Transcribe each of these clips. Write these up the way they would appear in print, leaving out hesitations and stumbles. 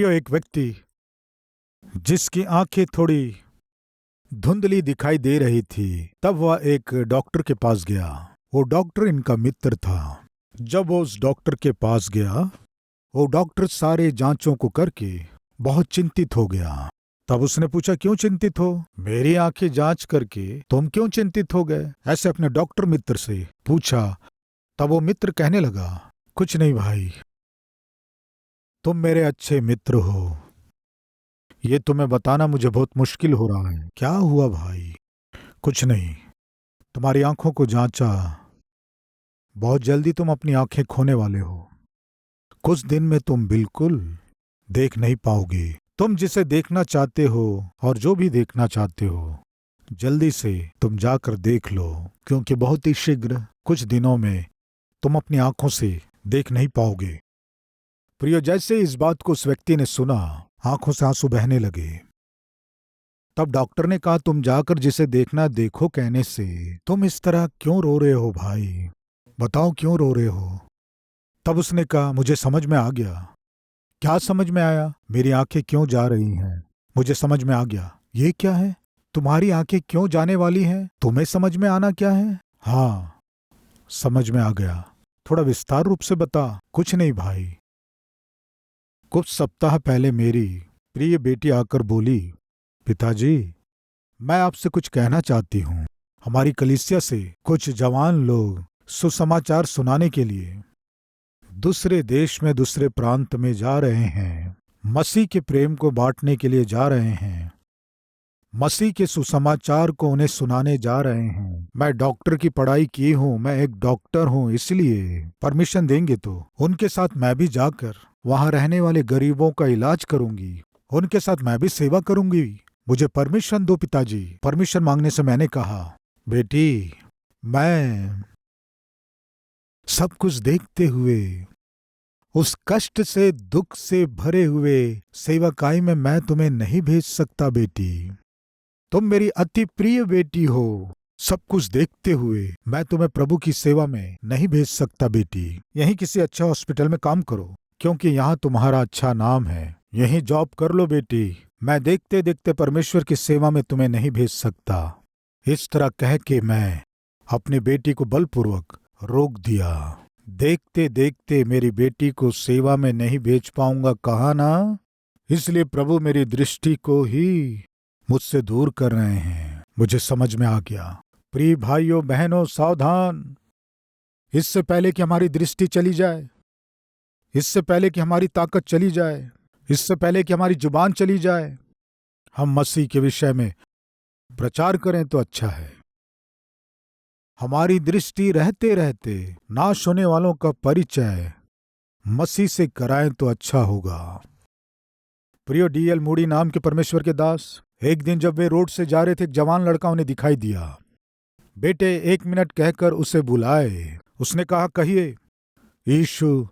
प्रियो, एक व्यक्ति जिसकी आंखें थोड़ी धुंधली दिखाई दे रही थी, तब वह एक डॉक्टर के पास गया। वो डॉक्टर इनका मित्र था। जब वो उस डॉक्टर के पास गया, वो डॉक्टर सारे जांचों को करके बहुत चिंतित हो गया। तब उसने पूछा, क्यों चिंतित हो? मेरी आंखें जांच करके तुम क्यों चिंतित हो गए? ऐसे अपने डॉक्टर मित्र से पूछा। तब वो मित्र कहने लगा, कुछ नहीं भाई, तुम मेरे अच्छे मित्र हो, ये तुम्हें बताना मुझे बहुत मुश्किल हो रहा है। क्या हुआ भाई? कुछ नहीं, तुम्हारी आंखों को जांचा, बहुत जल्दी तुम अपनी आंखें खोने वाले हो। कुछ दिन में तुम बिल्कुल देख नहीं पाओगे। तुम जिसे देखना चाहते हो और जो भी देखना चाहते हो, जल्दी से तुम जाकर देख लो, क्योंकि बहुत ही शीघ्र कुछ दिनों में तुम अपनी आंखों से देख नहीं पाओगे। प्रियो, जैसे इस बात को उस व्यक्ति ने सुना, आंखों से आंसू बहने लगे। तब डॉक्टर ने कहा, तुम जाकर जिसे देखना देखो कहने से तुम इस तरह क्यों रो रहे हो भाई? बताओ क्यों रो रहे हो? तब उसने कहा, मुझे समझ में आ गया। क्या समझ में आया? मेरी आंखें क्यों जा रही हैं, मुझे समझ में आ गया। ये क्या है? तुम्हारी आंखें क्यों जाने वाली हैं? तुम्हें समझ में आना क्या है? हाँ, समझ में आ गया। थोड़ा विस्तार रूप से बता। कुछ नहीं भाई, कुछ सप्ताह पहले मेरी प्रिय बेटी आकर बोली, पिताजी, मैं आपसे कुछ कहना चाहती हूँ। हमारी कलीसिया से कुछ जवान लोग सुसमाचार सुनाने के लिए दूसरे देश में, दूसरे प्रांत में जा रहे हैं। मसीह के प्रेम को बांटने के लिए जा रहे हैं। मसीह के सुसमाचार को उन्हें सुनाने जा रहे हैं। मैं डॉक्टर की पढ़ाई की हूँ, मैं एक डॉक्टर हूँ, इसलिए परमिशन देंगे तो उनके साथ मैं भी जाकर वहां रहने वाले गरीबों का इलाज करूंगी। उनके साथ मैं भी सेवा करूंगी। मुझे परमिशन दो पिताजी। परमिशन मांगने से मैंने कहा, बेटी, मैं सब कुछ देखते हुए, उस कष्ट से, दुख से भरे हुए सेवकाई में मैं तुम्हें नहीं भेज सकता बेटी। तुम मेरी अति प्रिय बेटी हो। सब कुछ देखते हुए मैं तुम्हें प्रभु की सेवा में नहीं भेज सकता बेटी। यहीं किसी अच्छे हॉस्पिटल में काम करो, क्योंकि यहाँ तुम्हारा अच्छा नाम है। यहीं जॉब कर लो बेटी। मैं देखते देखते परमेश्वर की सेवा में तुम्हें नहीं भेज सकता। इस तरह कह के मैं अपनी बेटी को बलपूर्वक रोक दिया। देखते देखते मेरी बेटी को सेवा में नहीं भेज पाऊंगा, कहा ना। इसलिए प्रभु मेरी दृष्टि को ही मुझसे दूर कर रहे हैं। मुझे समझ में आ गया। प्रिय भाइयों बहनों, सावधान। इससे पहले कि हमारी दृष्टि चली जाए, इससे पहले कि हमारी ताकत चली जाए, इससे पहले कि हमारी जुबान चली जाए, हम मसीह के विषय में प्रचार करें तो अच्छा है। हमारी दृष्टि रहते रहते नाश होने वालों का परिचय मसीह से कराएं तो अच्छा होगा। प्रियो, D.L. मूडी नाम के परमेश्वर के दास, एक दिन जब वे रोड से जा रहे थे, एक जवान लड़का उन्हें दिखाई दिया। बेटे, 1 मिनट कहकर उसे बुलाए। उसने कहा, कहिए। यीशु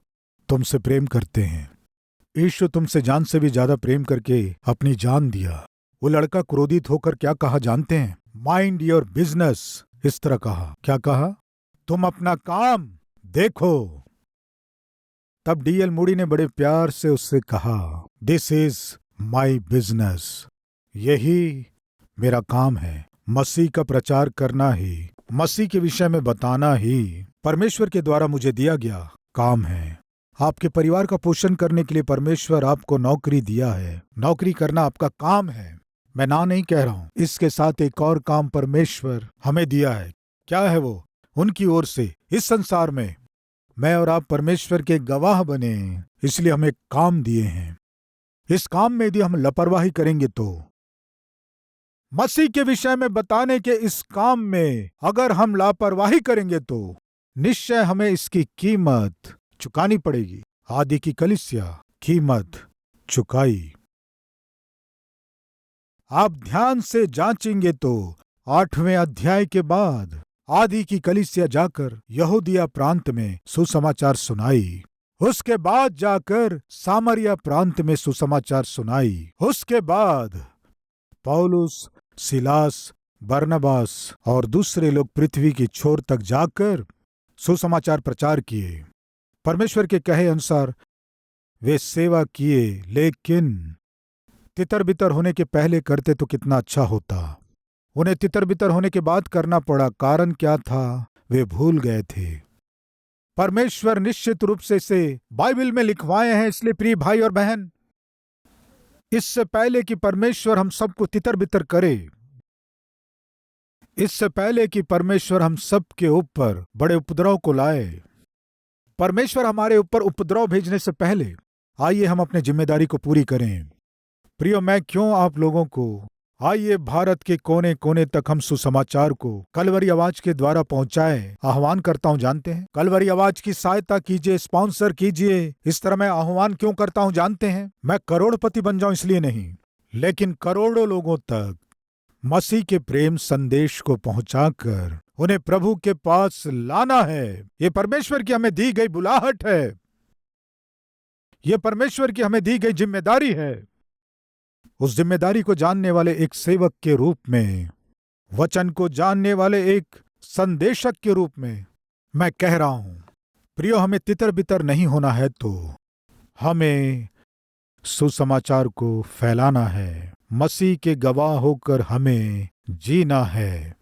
तुमसे प्रेम करते हैं। यीशु तुमसे जान से भी ज्यादा प्रेम करके अपनी जान दिया। वो लड़का क्रोधित होकर क्या कहा जानते हैं? Mind your business. इस तरह कहा। क्या कहा? तुम अपना काम देखो। तब D.L. मूडी ने बड़े प्यार से उससे कहा, दिस इज माई बिजनेस। यही मेरा काम है। मसीह का प्रचार करना ही, मसीह के विषय में बताना ही परमेश्वर के द्वारा मुझे दिया गया काम है। आपके परिवार का पोषण करने के लिए परमेश्वर आपको नौकरी दिया है। नौकरी करना आपका काम है। मैं ना नहीं कह रहा हूं। इसके साथ एक और काम परमेश्वर हमें दिया है। क्या है वो? उनकी ओर से इस संसार में मैं और आप परमेश्वर के गवाह बने, इसलिए हमें काम दिए हैं। इस काम में यदि हम लापरवाही करेंगे तो, मसीह के विषय में बताने के इस काम में अगर हम लापरवाही करेंगे तो निश्चय हमें इसकी कीमत चुकानी पड़ेगी। आदि की कलीसिया कीमत चुकाई। आप ध्यान से जांचेंगे तो 8वें अध्याय के बाद आदि की कलीसिया जाकर यहूदिया प्रांत में सुसमाचार सुनाई। उसके बाद जाकर सामरिया प्रांत में सुसमाचार सुनाई। उसके बाद पौलुस, सिलास, बरनबास और दूसरे लोग पृथ्वी की छोर तक जाकर सुसमाचार प्रचार किए। परमेश्वर के कहे अनुसार वे सेवा किए, लेकिन तितर बितर होने के पहले करते तो कितना अच्छा होता। उन्हें तितर बितर होने के बाद करना पड़ा। कारण क्या था? वे भूल गए थे। परमेश्वर निश्चित रूप से इसे बाइबल में लिखवाए हैं। इसलिए प्रिय भाई और बहन, इससे पहले कि परमेश्वर हम सबको तितर बितर करे, इससे पहले कि परमेश्वर हम सबके ऊपर बड़े उपद्रव को लाए, परमेश्वर हमारे ऊपर उपद्रव भेजने से पहले आइए हम अपनी जिम्मेदारी को पूरी करें। प्रियो, मैं क्यों आप लोगों को, आइए भारत के कोने कोने तक हम सुसमाचार को कलवरी आवाज के द्वारा पहुंचाएं, आह्वान करता हूं। जानते हैं, कलवरी आवाज की सहायता कीजिए, स्पॉन्सर कीजिए। इस तरह मैं आह्वान क्यों करता हूं जानते हैं? मैं करोड़पति बन जाऊं इसलिए नहीं, लेकिन करोड़ों लोगों तक मसीह के प्रेम संदेश को पहुंचाकर उन्हें प्रभु के पास लाना है। ये परमेश्वर की हमें दी गई बुलाहट है, ये परमेश्वर की हमें दी गई जिम्मेदारी है। उस जिम्मेदारी को जानने वाले एक सेवक के रूप में, वचन को जानने वाले एक संदेशक के रूप में मैं कह रहा हूं, प्रियो, हमें तितर बितर नहीं होना है, तो हमें सुसमाचार को फैलाना है। मसीह के गवाह होकर हमें जीना है।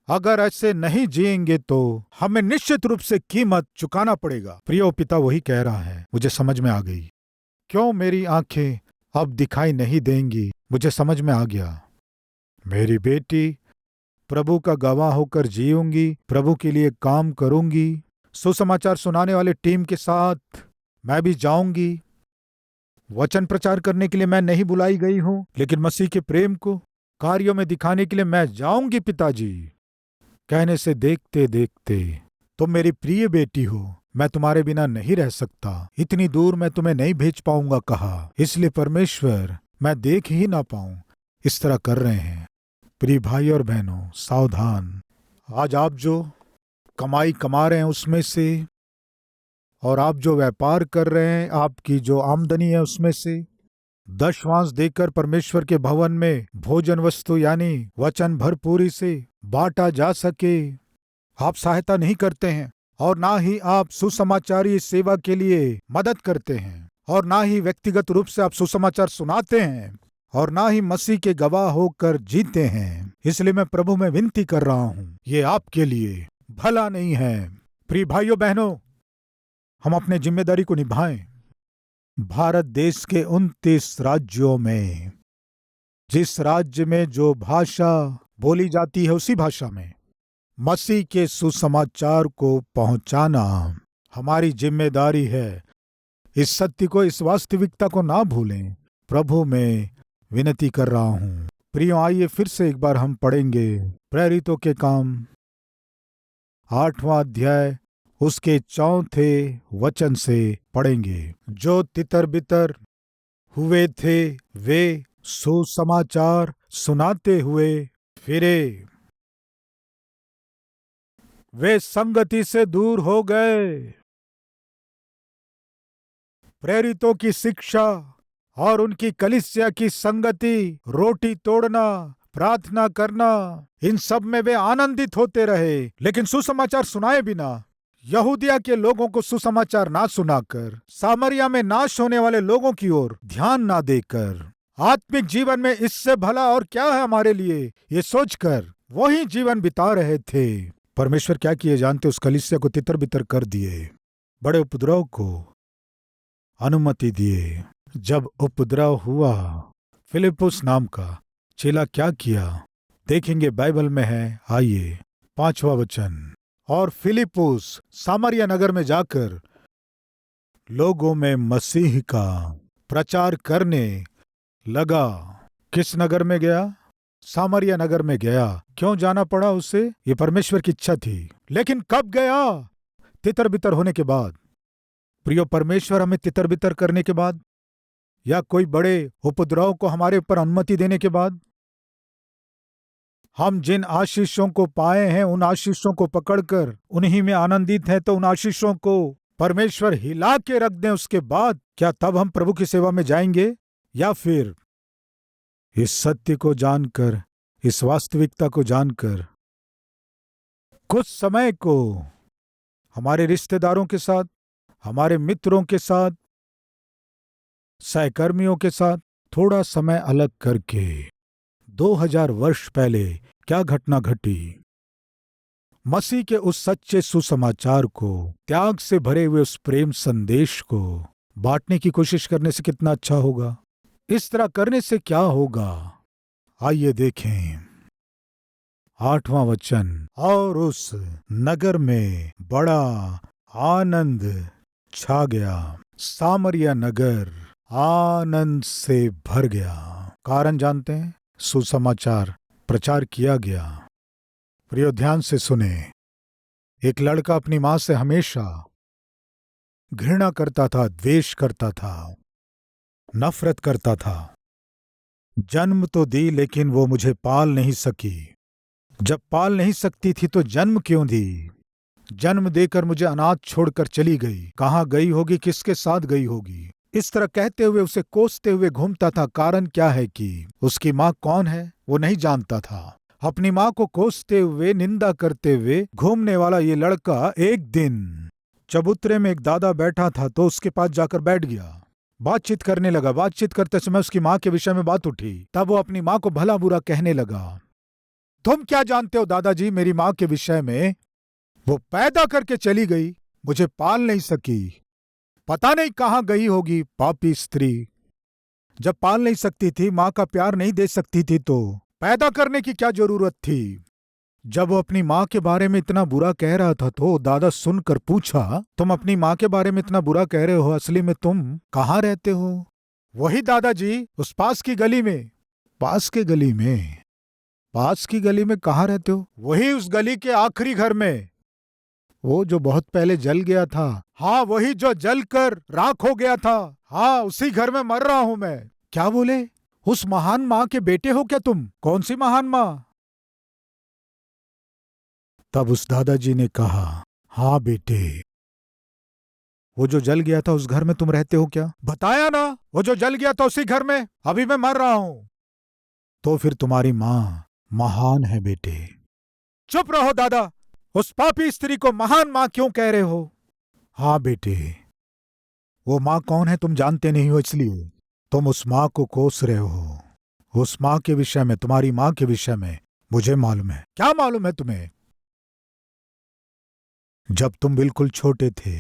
अगर ऐसे नहीं जिएंगे तो हमें निश्चित रूप से कीमत चुकाना पड़ेगा। प्रियो पिता वही कह रहा है। मुझे समझ में आ गई। क्यों मेरी आंखें अब दिखाई नहीं देंगी? मुझे समझ में आ गया। मेरी बेटी प्रभु का गवाह होकर जीऊंगी, प्रभु के लिए काम करूंगी। सुसमाचार सुनाने वाले टीम के साथ मैं भी जाऊंगी। वचन प्रचार करने के लिए मैं नहीं बुलाई गई हूं, लेकिन मसीह के प्रेम को कार्यों में दिखाने के लिए मैं जाऊंगी पिताजी। कहने से देखते देखते तुम मेरी प्रिय बेटी हो, मैं तुम्हारे बिना नहीं रह सकता, इतनी दूर मैं तुम्हें नहीं भेज पाऊंगा कहा। इसलिए परमेश्वर मैं देख ही ना पाऊं, इस तरह कर रहे हैं। प्रिय भाई और बहनों, सावधान। आज आप जो कमाई कमा रहे हैं उसमें से, और आप जो व्यापार कर रहे हैं, आपकी जो आमदनी है उसमें से दशवांश देकर परमेश्वर के भवन में भोजन वस्तु यानी वचन भरपूरी से बांटा जा सके, आप सहायता नहीं करते हैं। और ना ही आप सुसमाचारी सेवा के लिए मदद करते हैं, और ना ही व्यक्तिगत रूप से आप सुसमाचार सुनाते हैं, और ना ही मसीह के गवाह होकर जीते हैं। इसलिए मैं प्रभु में विनती कर रहा हूं, ये आपके लिए भला नहीं है। प्रिय भाइयों बहनों, हम अपने जिम्मेदारी को निभाएं। भारत देश के 29 राज्यों में जिस राज्य में जो भाषा बोली जाती है उसी भाषा में मसीह के सुसमाचार को पहुंचाना हमारी जिम्मेदारी है। इस सत्य को, इस वास्तविकता को ना भूलें। प्रभु में विनती कर रहा हूं। प्रियो, आइए फिर से एक बार हम पढ़ेंगे प्रेरितों के काम 8वां अध्याय, उसके 4 वचन से पढ़ेंगे। जो तितर बितर हुए थे वे सुसमाचार सुनाते हुए फिरे, वे संगति से दूर हो गए। प्रेरितों की शिक्षा और उनकी कलीसिया की संगति, रोटी तोड़ना, प्रार्थना करना, इन सब में वे आनंदित होते रहे, लेकिन सुसमाचार सुनाए बिना, यहूदिया के लोगों को सुसमाचार ना सुनाकर, सामरिया में नाश होने वाले लोगों की ओर ध्यान ना देकर, आत्मिक जीवन में इससे भला और क्या है हमारे लिए, ये सोचकर वही जीवन बिता रहे थे। परमेश्वर क्या किए जानते? उस कलीसिया को तितर बितर कर दिए, बड़े उपद्रव को अनुमति दिए। जब उपद्रव हुआ, फिलिपुस नाम का चेला क्या किया देखेंगे, बाइबल में है। आइए 5वां वचन। और फिलिपुस सामरिया नगर में जाकर लोगों में मसीह का प्रचार करने लगा। किस नगर में गया? सामरिया नगर में गया। क्यों जाना पड़ा उसे? ये परमेश्वर की इच्छा थी। लेकिन कब गया? तितर बितर होने के बाद। प्रियो, परमेश्वर हमें तितर बितर करने के बाद या कोई बड़े उपद्रव को हमारे ऊपर अनुमति देने के बाद, हम जिन आशीषों को पाए हैं उन आशीषों को पकड़कर उन्हीं में आनंदित हैं, तो उन आशीषों को परमेश्वर हिला के रख दें उसके बाद क्या तब हम प्रभु की सेवा में जाएंगे? या फिर इस सत्य को जानकर, इस वास्तविकता को जानकर कुछ समय को हमारे रिश्तेदारों के साथ, हमारे मित्रों के साथ, सहकर्मियों के साथ थोड़ा समय अलग करके 2000 वर्ष पहले क्या घटना घटी, मसीह के उस सच्चे सुसमाचार को, त्याग से भरे हुए उस प्रेम संदेश को बांटने की कोशिश करने से कितना अच्छा होगा। इस तरह करने से क्या होगा, आइए देखें 8वां वचन। और उस नगर में बड़ा आनंद छा गया, सामरिया नगर आनंद से भर गया। कारण जानते हैं, सुसमाचार प्रचार किया गया। प्रियो ध्यान से सुने, एक लड़का अपनी मां से हमेशा घृणा करता था, द्वेष करता था, नफरत करता था। जन्म तो दी लेकिन वो मुझे पाल नहीं सकी। जब पाल नहीं सकती थी तो जन्म क्यों दी? जन्म देकर मुझे अनाथ छोड़कर चली गई। कहाँ गई होगी, किसके साथ गई होगी? इस तरह कहते हुए उसे कोसते हुए घूमता था। कारण क्या है कि उसकी माँ कौन है वो नहीं जानता था। अपनी माँ को कोसते हुए, निंदा करते हुए घूमने वाला ये लड़का एक दिन चबूतरे में एक दादा बैठा था तो उसके पास जाकर बैठ गया। बातचीत करने लगा। बातचीत करते समय उसकी माँ के विषय में बात उठी। तब वो अपनी माँ को भला बुरा कहने लगा। तुम क्या जानते हो दादाजी मेरी माँ के विषय में? वो पैदा करके चली गई, मुझे पाल नहीं सकी, पता नहीं कहाँ गई होगी, पापी स्त्री। जब पाल नहीं सकती थी, माँ का प्यार नहीं दे सकती थी, तो पैदा करने की क्या जरूरत थी? जब वो अपनी माँ के बारे में इतना बुरा कह रहा था तो दादा सुनकर पूछा, तुम अपनी माँ के बारे में इतना बुरा कह रहे हो, असली में तुम कहाँ रहते हो? वही दादाजी, उस पास की गली में। पास की गली में? पास की गली में कहाँ रहते हो? वही उस गली के आखिरी घर में। वो जो बहुत पहले जल गया था? हाँ, वही जो जलकर राख हो गया था। हाँ, उसी घर में मर रहा हूं मैं। क्या बोले? उस महान माँ के बेटे हो क्या तुम? कौन सी महान माँ? तब उस दादाजी ने कहा, हाँ बेटे, वो जो जल गया था उस घर में तुम रहते हो क्या? बताया ना, वो जो जल गया था उसी घर में अभी मैं मर रहा हूं। तो फिर तुम्हारी माँ महान है बेटे। चुप रहो दादा, उस पापी स्त्री को महान माँ क्यों कह रहे हो? हाँ बेटे, वो माँ कौन है तुम जानते नहीं हो, इसलिए तुम उस माँ को कोस रहे हो। उस माँ के विषय में, तुम्हारी माँ के विषय में मुझे मालूम है। क्या मालूम है तुम्हें? जब तुम बिल्कुल छोटे थे,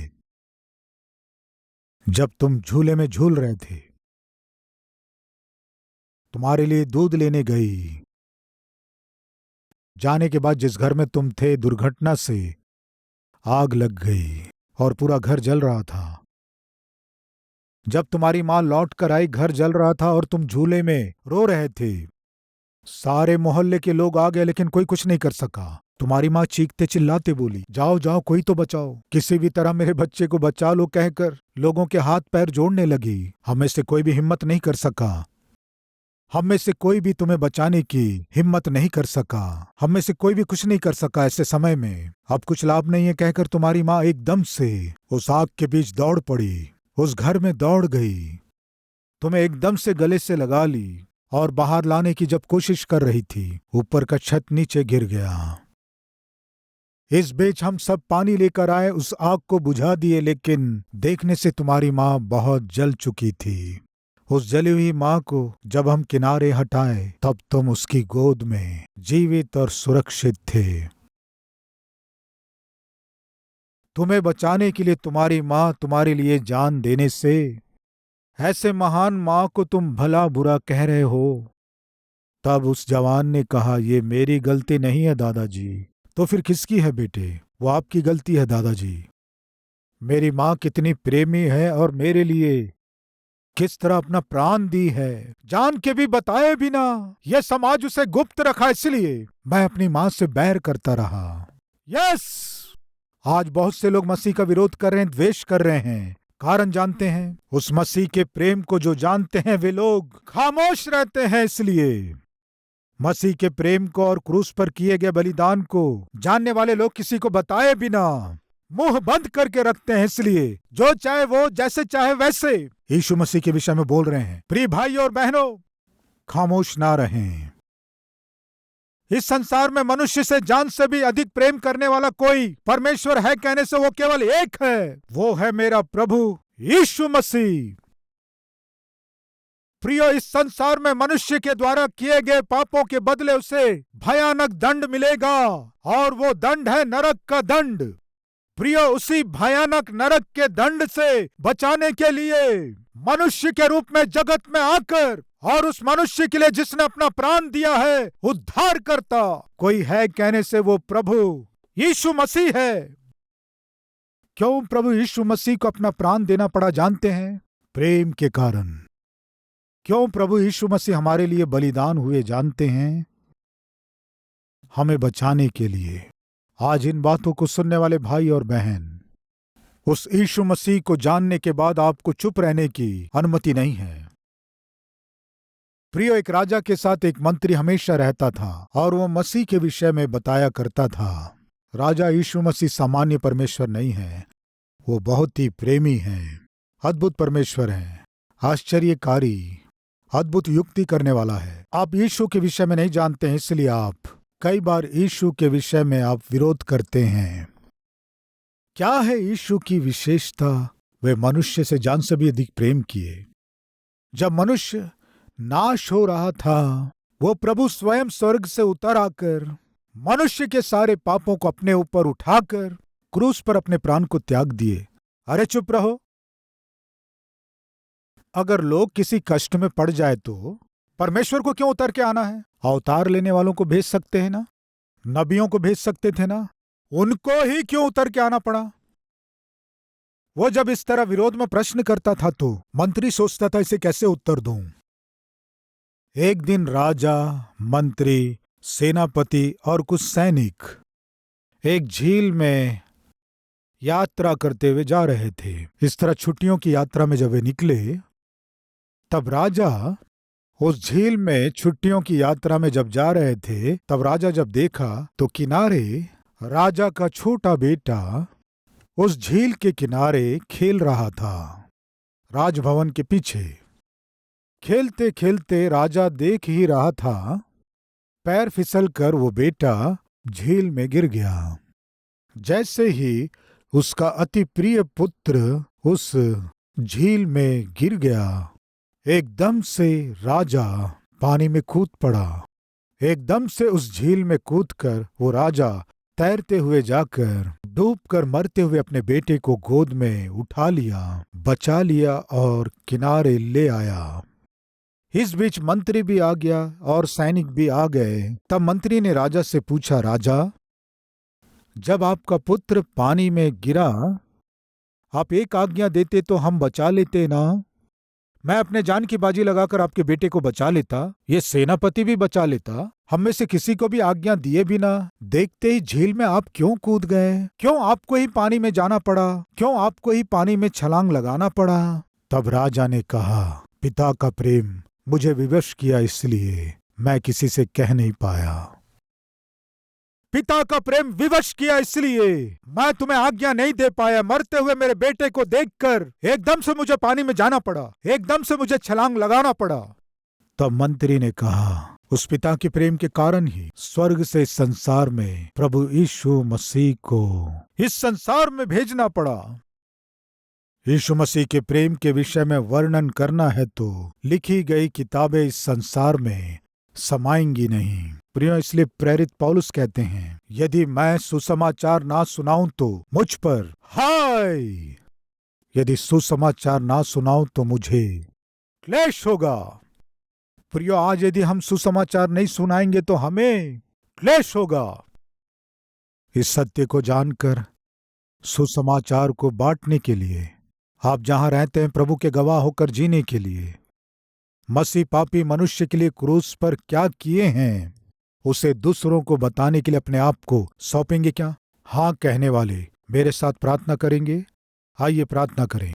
जब तुम झूले में झूल रहे थे, तुम्हारे लिए दूध लेने गई। जाने के बाद जिस घर में तुम थे, दुर्घटना से आग लग गई और पूरा घर जल रहा था। जब तुम्हारी मां लौट कर आई, घर जल रहा था और तुम झूले में रो रहे थे। सारे मोहल्ले के लोग आ गए लेकिन कोई कुछ नहीं कर सका। तुम्हारी मां चीखते चिल्लाते बोली, जाओ जाओ, कोई तो बचाओ, किसी भी तरह मेरे बच्चे को बचा लो। कहकर लोगों के हाथ पैर जोड़ने लगी। हम में से कोई भी हिम्मत नहीं कर सका। हम में से कोई भी तुम्हें बचाने की हिम्मत नहीं कर सका। हम में से कोई भी कुछ नहीं कर सका ऐसे समय में। अब कुछ लाभ नहीं है कहकर तुम्हारी माँ एकदम से उस आग के बीच दौड़ पड़ी, उस घर में दौड़ गई, तुम्हें एकदम से गले से लगा ली और बाहर लाने की जब कोशिश कर रही थी, ऊपर का छत नीचे गिर गया। इस बीच हम सब पानी लेकर आए, उस आग को बुझा दिए, लेकिन देखने से तुम्हारी माँ बहुत जल चुकी थी। उस जली हुई माँ को जब हम किनारे हटाए तब तुम उसकी गोद में जीवित और सुरक्षित थे। तुम्हें बचाने के लिए तुम्हारी माँ तुम्हारे लिए जान देने से ऐसे महान माँ को तुम भला बुरा कह रहे हो। तब उस जवान ने कहा, ये मेरी गलती नहीं है दादाजी। तो फिर किसकी है बेटे? वो आपकी गलती है दादाजी। मेरी माँ कितनी प्रेमी है और मेरे लिए किस तरह अपना प्राण दी है, जान के भी बताए बिना। यह समाज उसे गुप्त रखा, इसलिए मैं अपनी माँ से बैर करता रहा। यस, आज बहुत से लोग मसीह का विरोध कर रहे हैं, द्वेष कर रहे हैं। कारण जानते हैं? उस मसीह के प्रेम को जो जानते हैं वे लोग खामोश रहते हैं। इसलिए मसीह के प्रेम को और क्रूस पर किए गए बलिदान को जानने वाले लोग किसी को बताए बिना मुंह बंद करके रखते हैं। इसलिए जो चाहे वो जैसे चाहे वैसे यीशु मसीह के विषय में बोल रहे हैं। प्रिय भाई और बहनों, खामोश ना रहें। इस संसार में मनुष्य से जान से भी अधिक प्रेम करने वाला कोई परमेश्वर है कहने से वो केवल एक है, वो है मेरा प्रभु यीशु मसीह। प्रियो, इस संसार में मनुष्य के द्वारा किए गए पापों के बदले उसे भयानक दंड मिलेगा, और वो दंड है नरक का दंड। प्रियो, उसी भयानक नरक के दंड से बचाने के लिए मनुष्य के रूप में जगत में आकर, और उस मनुष्य के लिए जिसने अपना प्राण दिया है, उद्धार करता कोई है कहने से वो प्रभु यीशु मसीह है। क्यों प्रभु यीशु मसीह को अपना प्राण देना पड़ा जानते हैं? प्रेम के कारण। क्यों प्रभु यीशु मसीह हमारे लिए बलिदान हुए जानते हैं? हमें बचाने के लिए। आज इन बातों को सुनने वाले भाई और बहन, उस यीशु मसीह को जानने के बाद आपको चुप रहने की अनुमति नहीं है। प्रियो, एक राजा के साथ एक मंत्री हमेशा रहता था और वो मसीह के विषय में बताया करता था। राजा यीशु मसीह सामान्य परमेश्वर नहीं है, वो बहुत ही प्रेमी है, अद्भुत परमेश्वर है, आश्चर्यकारी, अद्भुत युक्ति करने वाला है। आप यीशु के विषय में नहीं जानते हैं, इसलिए आप कई बार यीशु के विषय में आप विरोध करते हैं। क्या है यीशु की विशेषता? वे मनुष्य से जान से भी अधिक प्रेम किए। जब मनुष्य नाश हो रहा था, वो प्रभु स्वयं स्वर्ग से उतर आकर मनुष्य के सारे पापों को अपने ऊपर उठाकर क्रूस पर अपने प्राण को त्याग दिए। अरे चुप रहो। अगर लोग किसी कष्ट में पड़ जाए तो परमेश्वर को क्यों उतर के आना है? अवतार लेने वालों को भेज सकते हैं ना, नबियों को भेज सकते थे ना, उनको ही क्यों उतर के आना पड़ा? वो जब इस तरह विरोध में प्रश्न करता था तो मंत्री सोचता था इसे कैसे उत्तर दूं। एक दिन राजा, मंत्री, सेनापति और कुछ सैनिक एक झील में यात्रा करते हुए जा रहे थे। इस तरह छुट्टियों की यात्रा में जब वे निकले, तब राजा उस झील में छुट्टियों की यात्रा में जब जा रहे थे, तब राजा जब देखा तो किनारे राजा का छोटा बेटा उस झील के किनारे खेल रहा था, राजभवन के पीछे। खेलते खेलते राजा देख ही रहा था, पैर फिसलकर वो बेटा झील में गिर गया। जैसे ही उसका अति प्रिय पुत्र उस झील में गिर गया, एकदम से राजा पानी में कूद पड़ा। एकदम से उस झील में कूदकर वो राजा तैरते हुए जाकर डूबकर मरते हुए अपने बेटे को गोद में उठा लिया, बचा लिया और किनारे ले आया। इस बीच मंत्री भी आ गया और सैनिक भी आ गए। तब मंत्री ने राजा से पूछा, राजा, जब आपका पुत्र पानी में गिरा, आप एक आज्ञा देते तो हम बचा लेते ना। मैं अपने जान की बाजी लगाकर आपके बेटे को बचा लेता, ये सेनापति भी बचा लेता, हम में से किसी को भी आज्ञा दिए बिना। देखते ही झील में आप क्यों कूद गए? क्यों आपको ही पानी में जाना पड़ा? क्यों आपको ही पानी में छलांग लगाना पड़ा? तब राजा ने कहा, पिता का प्रेम मुझे विवश किया, इसलिए मैं किसी से कह नहीं पाया। पिता का प्रेम विवश किया, इसलिए मैं तुम्हें आज्ञा नहीं दे पाया। मरते हुए मेरे बेटे को देखकर एकदम से मुझे पानी में जाना पड़ा, एकदम से मुझे छलांग लगाना पड़ा। तब मंत्री ने कहा, उस पिता के प्रेम के कारण ही स्वर्ग से संसार में प्रभु यीशु मसीह को इस संसार में भेजना पड़ा। यीशु मसीह के प्रेम के विषय में वर्णन करना है तो लिखी गई किताबें इस संसार में समाएंगी नहीं। प्रिय, इसलिए प्रेरित पौलुस कहते हैं, यदि मैं सुसमाचार ना सुनाऊं तो मुझ पर हाय, यदि सुसमाचार ना सुनाऊं तो मुझे क्लेश होगा। प्रियो, आज यदि हम सुसमाचार नहीं सुनाएंगे तो हमें क्लेश होगा। इस सत्य को जानकर सुसमाचार को बांटने के लिए, आप जहां रहते हैं प्रभु के गवाह होकर जीने के लिए, मसीह पापी मनुष्य के लिए क्रूस पर क्या किए हैं उसे दूसरों को बताने के लिए अपने आप को सौंपेंगे क्या? हाँ कहने वाले मेरे साथ प्रार्थना करेंगे। आइए प्रार्थना करें।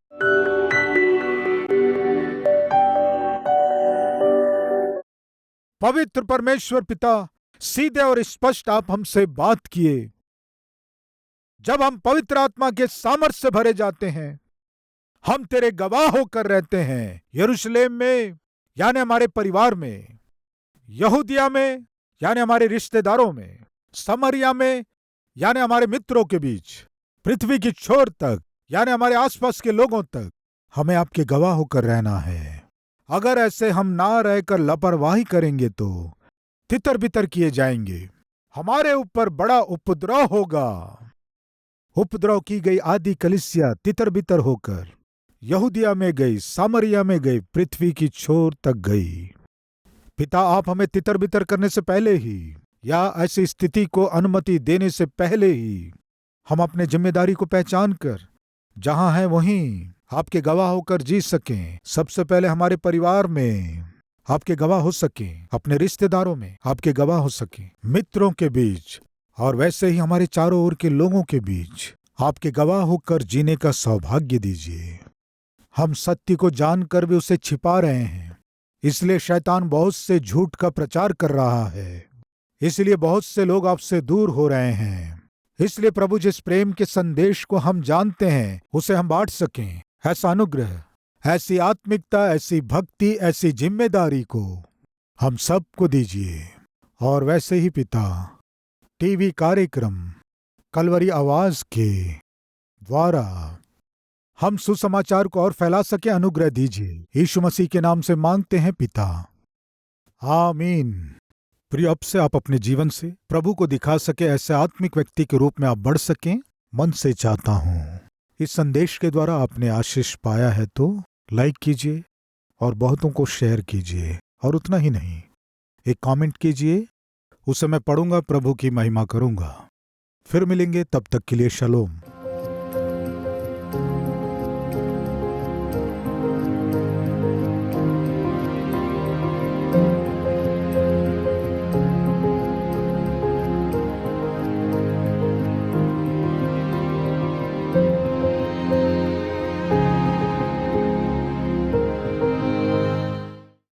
पवित्र परमेश्वर पिता, सीधे और स्पष्ट आप हमसे बात किए। जब हम पवित्र आत्मा के सामर्थ्य से भरे जाते हैं, हम तेरे गवाह होकर रहते हैं, यरूशलेम में, यानी हमारे परिवार में, यहूदिया में, यानी हमारे रिश्तेदारों में, समरिया में यानी हमारे मित्रों के बीच, पृथ्वी की छोर तक यानी हमारे आसपास के लोगों तक हमें आपके गवाह होकर रहना है। अगर ऐसे हम ना रहकर लापरवाही करेंगे तो तितर बितर किए जाएंगे, हमारे ऊपर बड़ा उपद्रव होगा। उपद्रव की गई आदि कलीसिया तितर बितर होकर यहूदिया में गई, सामरिया में गई, पृथ्वी की छोर तक गई। पिता, आप हमें तितर बितर करने से पहले ही या ऐसी स्थिति को अनुमति देने से पहले ही हम अपने जिम्मेदारी को पहचान कर जहां हैं वहीं आपके गवाह होकर जी सकें। सबसे पहले हमारे परिवार में आपके गवाह हो सकें, अपने रिश्तेदारों में आपके गवाह हो सकें, मित्रों के बीच और वैसे ही हमारे चारों ओर के लोगों के बीच आपके गवाह होकर जीने का सौभाग्य दीजिए। हम सत्य को जानकर भी उसे छिपा रहे हैं, इसलिए शैतान बहुत से झूठ का प्रचार कर रहा है, इसलिए बहुत से लोग आपसे दूर हो रहे हैं। इसलिए प्रभु, जिस प्रेम के संदेश को हम जानते हैं उसे हम बांट सकें। ऐसा अनुग्रह, ऐसी आत्मिकता, ऐसी भक्ति, ऐसी जिम्मेदारी को हम सबको दीजिए। और वैसे ही पिता, टीवी कार्यक्रम कलवरी आवाज के द्वारा हम सुसमाचार को और फैला सके, अनुग्रह दीजिए। यीशु मसीह के नाम से मांगते हैं पिता, आमीन। प्रिय, अब से आप अपने जीवन से प्रभु को दिखा सके, ऐसे आत्मिक व्यक्ति के रूप में आप बढ़ सकें, मन से चाहता हूं। इस संदेश के द्वारा आपने आशीष पाया है तो लाइक कीजिए और बहुतों को शेयर कीजिए, और उतना ही नहीं, एक कमेंट कीजिए, उसे मैं पढ़ूंगा, प्रभु की महिमा करूंगा। फिर मिलेंगे, तब तक के लिए शलोम।